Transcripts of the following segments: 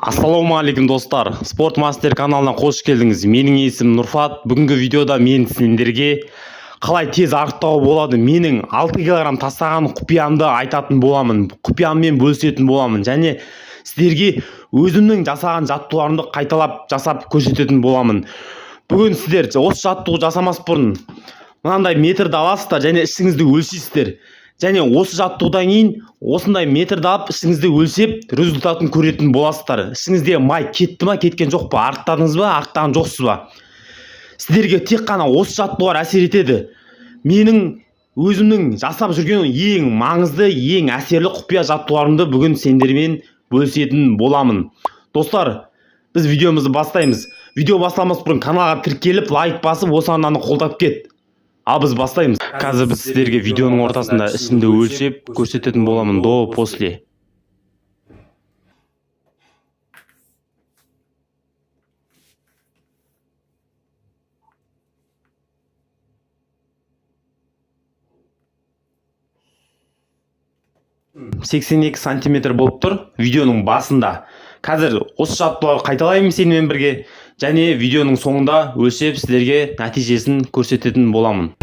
Ассалаумағалейкум достар, Спорт Мастер каналына қош келдіңіз. Менің есімім Нұрфат. Бүгінгі видеода мен сендерге қалай тез арықтауға болады, менің 6 кг тастаған құпиямды айтатын боламын. Құпияммен бөлісетін боламын және сіздерге өзімнің жасаған жаттығуларымды қайталап жасап көрсететін боламын. Бүгін сіздер осы жаттығу жасамас бұрын мынандай метрді аласыздар және ішіңізді өлшейсіздер. Және осы жаттығудан кейін осындай метрді алып ішіңізді өлшеп результатын көретін боласыздар. Ішіңізде май кетті ма, кеткен жоқ па, арықтадыңыз ба, арықтаған жоқсыз ба? Сіздерге тек қана осы жаттығулар әсер етеді. Менің өзімнің жасап жүрген ең маңызды, ең әсерлі құпия жаттығуларымды бүгін сендермен бөлісетін боламын. Достар, біз видеомызды бастаймыз. Видео бастамас бұрын каналға тіркеліп, лайк басып, осы арнаны қолдап кет. Ал біз бастаймыз. Қазір біз сіздерге видеоның ортасында ішімді өлшеп көрсететін боламын. До после. ...82 сантиметр болып тұр видеоның басында. Қазір осы жаттығуларды қайталаймын сенімен бірге және видеоның соңында өлшеп сіздерге нәтижесін көрсететін боламын.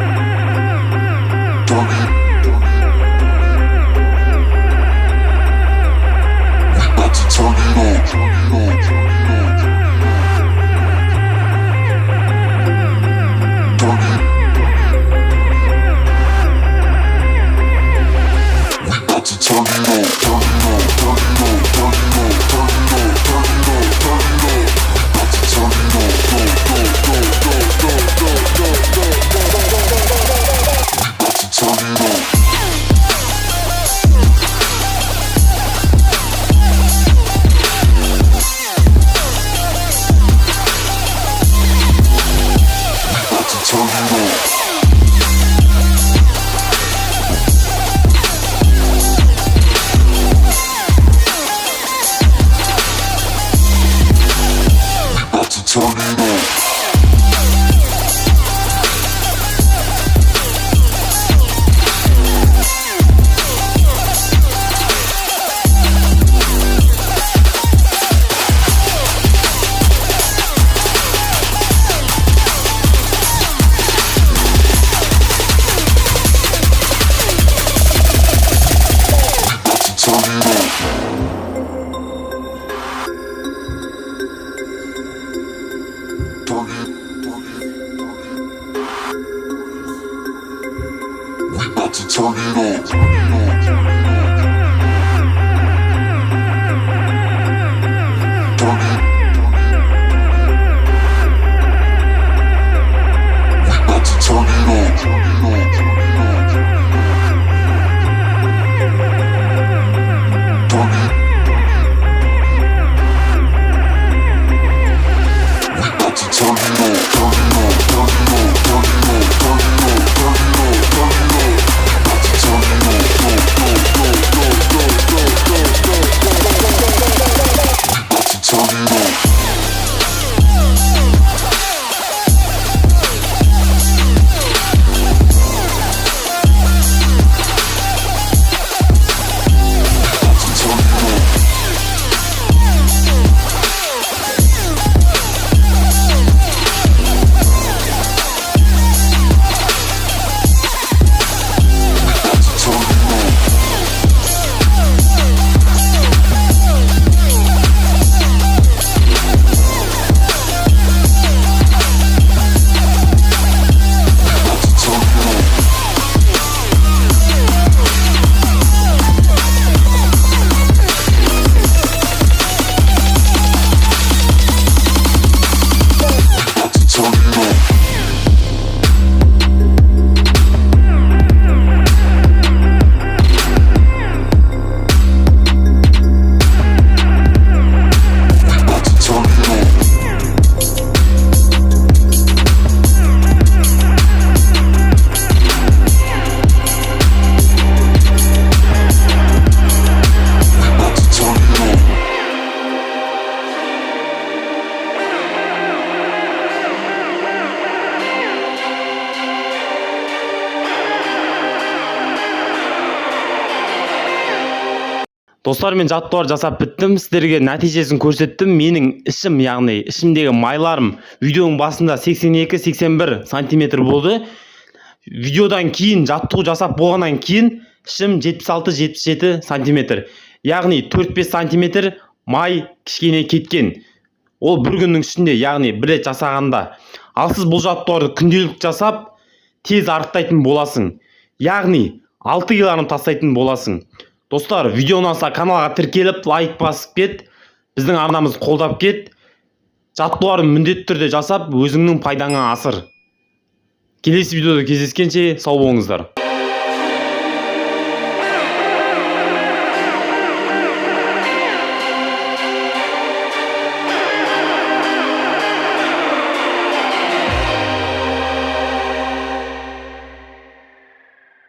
Достар, мен жаттығулар жасап біттім, сіздерге нәтижесін көрсеттім. Менің ішім, яғни ішімдегі майларым видеоның басында 82-81 сантиметр болды. Видеодан кейін, жаттығу жасап болғаннан кейін ішім 76-77 сантиметр. Яғни 4-5 сантиметр май кішкене кеткен. Ол бір күннің ішінде, яғни бір рет жасағанда. Ал сіз бұл жаттығуларды күнделік жасап, тез арықтайтын боласың. Яғни 6 кг тастайтын боласың. Достар, видео ұнаса каналға тіркеліп, лайк басып кет, біздің арнамызды қолдап кет. Жаттығуларды міндетті түрде жасап, өзіңнің пайдаңа асыр. Келесі видеода кездескенше сау болыңыздар.